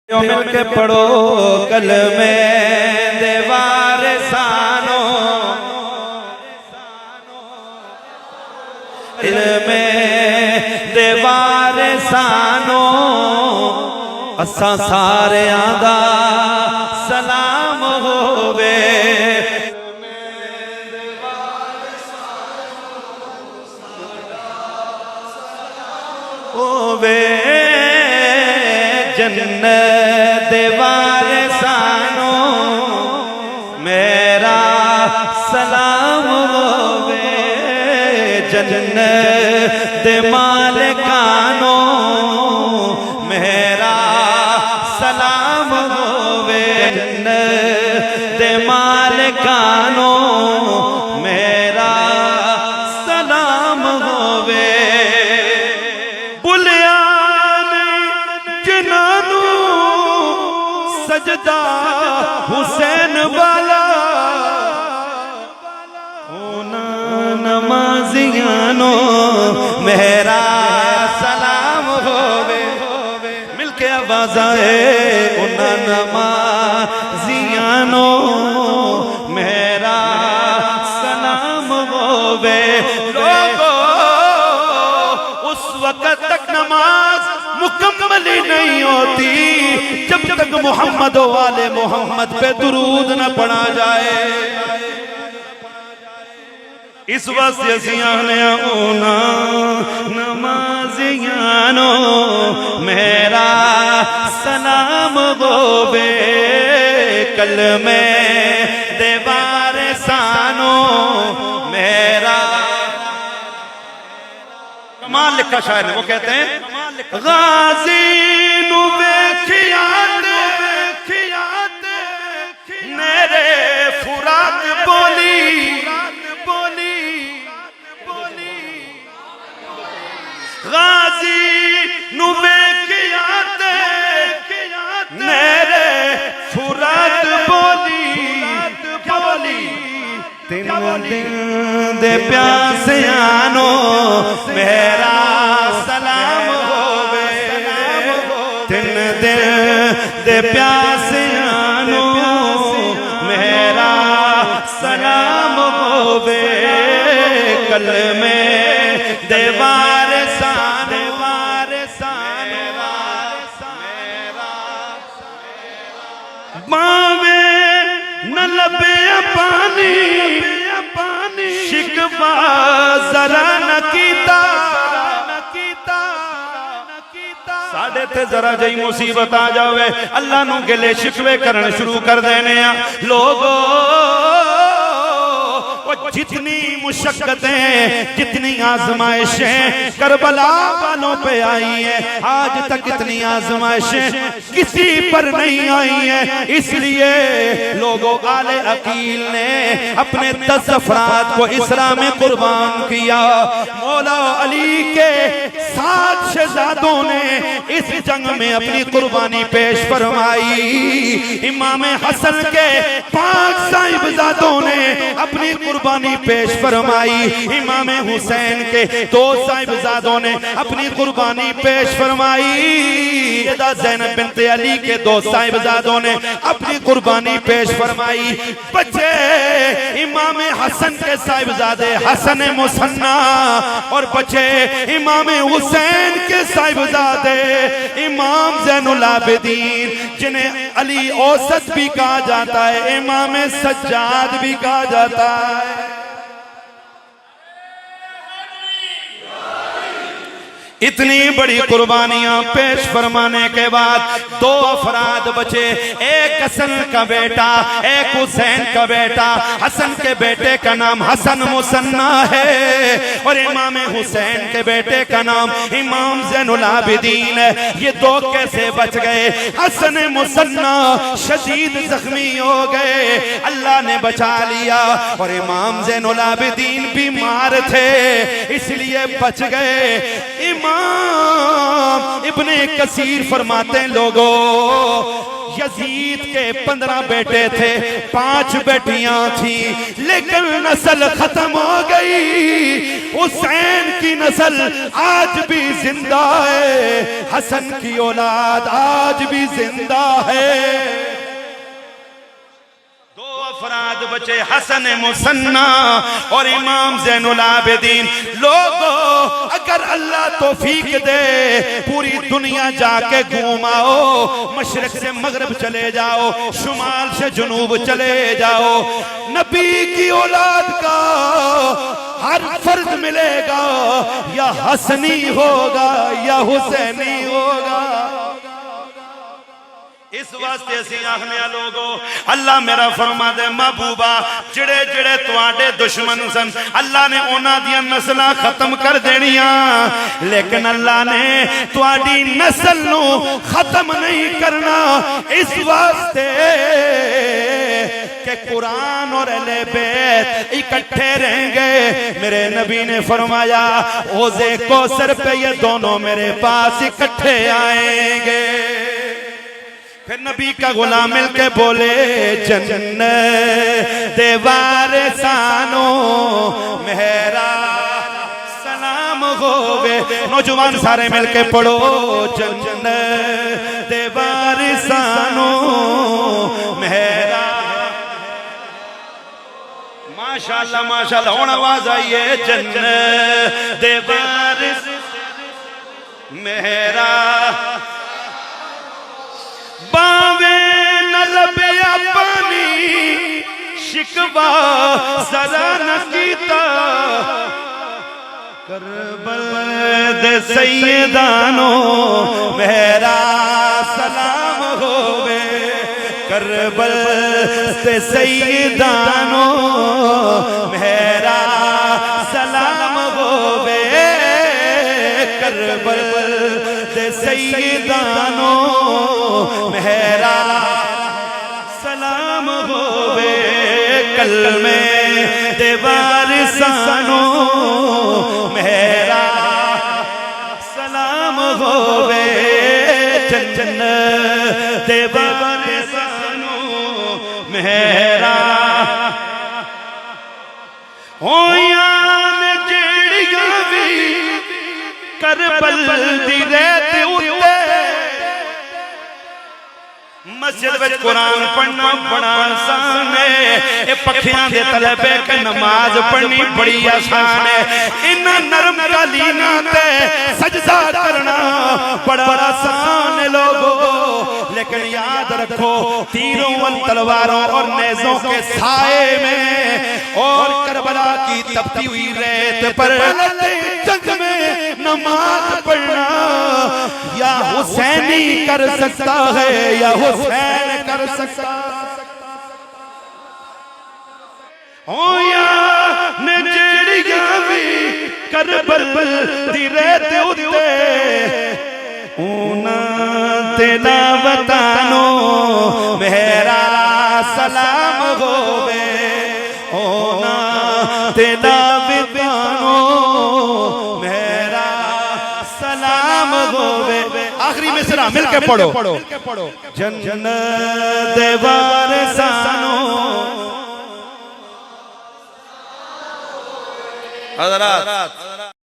मिल के पढ़ो कल में देवार सानो इल्मे देवार सानो असा सारे आदा सलाम होवे होवे जन्नत देवार सानो मेरा सलाम होवे जन्नत मालिकानो मेरा सलाम होवे जन्नत मालिकानो मेरा सलाम होवे बुलिया जिनानू सजदा हुसैन वाला होना नमाजियानो मेरा सलाम होवे मिलके आवाज आए उना नमाजियानो मेरा सलाम होवे लोगो उस वक्त तक नमाज मुकम्मल ही नहीं होती जब तक मोहम्मद वाले मोहम्मद पे दुरूद न पढ़ा जाए। इस वास्ते सियाने ओना नमाजियानो मेरा सलाम होवे कल में देवार सानो मेरा कमाल लिखा शायर ने वो कहते हैं गाजी नु वेखियात मेरे फुरात बोली गाजी नु वेखियात मेरे फुरात बोली तीन दिन दे प्यासियानो मेरा सलाम होवे तीन दिन दे प्यासियानो मेरा सलाम होवे कल में देवार सानो बावे न लबे पानी शिकवा जरा न कीता साढ़े ते जरा जही मुसीबत आ जावे अल्लाह नू गिले शिकवे करने शुरू कर देने लोगो जितनी मुशक्कतें जितनी आजमाइशें करबला वालों पे आई है आज तक इतनी आजमाइशें किसी पर नहीं आई है इसलिए लोगों आले अकील ने अपने 10 अफराद को इसरा में कुर्बान किया। मौला अली के 7 शहजादों ने इस जंग में अपनी कुर्बानी पेश फरमाई। इमाम हसन के 5 साहिबजादों ने अपनी कुर्बानी पेश फरमाई। इमाम हुसैन के 2 साहिबजादों ने अपनी कुर्बानी पेश फरमाई। ज़ैनब बिन्त अली के 2 साहिबजादों ने अपनी कुर्बानी पेश फरमाई। बच्चे इमाम हसन के साहिबजादे हसन मुसन्ना और बच्चे इमाम हुसैन के साहिबजादे इमाम ज़ैनुल आबिदीन जिन्हें अली औसत भी कहा जाता है इमाम सज्जाद भी कहा जाता है। इतनी बड़ी कुर्बानियां पेश फरमाने के बाद 2 अफराद बचे एक हसन का बेटा एक हुसैन का बेटा। हसन के बेटे का नाम हसन मुसन्ना है और इमाम हुसैन के बेटे का नाम इमाम ज़ैनुल आबिदीन है। ये 2 कैसे बच गए? हसन मुसन्ना शदीद जख्मी हो गए अल्लाह ने बचा लिया और इमाम ज़ैनुल आबिदीन बीमार थे इसलिए बच गए। इमाम इब्ने कसीर फरमाते हैं लोगों यजीद के 15 बेटे थे, 5 बेटियां थी, लेकिन नस्ल खत्म हो गई। हुसैन की नस्ल आज भी जिंदा है, हसन की औलाद आज भी जिंदा है। अफराद बचे, हसन मुसन्ना और इमाम ज़ैनुल आबिदीन। लोगों, अगर अल्लाह तौफीक दे पूरी दुनिया जाके घूमाओ, मशरिक से मगरिब चले जाओ, शुमाल से जुनूब चले जाओ, नबी की औलाद का हर फर्द मिलेगा, या हसनी होगा या हुसैनी होगा। इस वास्ते असीं आखने लोगों, अल्लाह मेरा फरमा दे महबूबा, जिड़े जिड़े तुहाडे दुश्मन सन, अल्लाह ने उन्हां दियां नस्लां खत्म कर देनियां, लेकिन अल्लाह ने तुहाडी नस्ल नूं खत्म नहीं करना। इस वास्ते कि कुरान और अहले बैत इकट्ठे रहेंगे। मेरे नबी ने फरमाया, ओज़े कौसर पे ये दोनों मेरे पास इकट्ठे आएंगे। फिर नबी का गुलाम मिलके बोले, जन्नत दे वारिसानो मेरा सलाम होवे। नौजवान सारे मिलके पढ़ो, जन्नत दे वारिसानो मेरा। माशाअल्लाह माशाअल्लाह, हुण आवाज आई है, जन्नत दे वारिस मेरा, बावे न लबे अपनी शिकवा जरा न कीता, करबल दे सैयदानो मेरा सलाम होवे, करबल दे सैयदानो मेरा सलाम होवे, करबल दे सैयदानो मेरा सलाम होवे, कलमे दे वारिसानो मेरा सलाम होवे, जन्नत दे वारिसानो मेरा। होयां जेड़ियां भी करबल दी रेत उत्ते, मस्जिद विच कुरान पढ़ना बड़ा आसान है, ये पखियां दे तले बैठ के नमाज पढ़नी बड़ी आसान है। इन नरम कालीना ते सजदा करना बड़ा आसान है लोगों, लेकिन याद रखो, तीरों और तलवारों और नेज़ों के साए में और करबला की तपती हुई रेत पर जंग में नमाज पढ़ना या हुसैनी कर सकता है या हुसैन कर सकता। होया ने जेड़ियां भी करबल दी रेत उत्ते, उन्हां ते नावतानो मेरा सलाम होवे, उन्हां ते नावतानो मेरा सलाम होवे। आखिरी मिसरा मिलके पढ़ो, जन्नत दे वारिसानो। हज़रात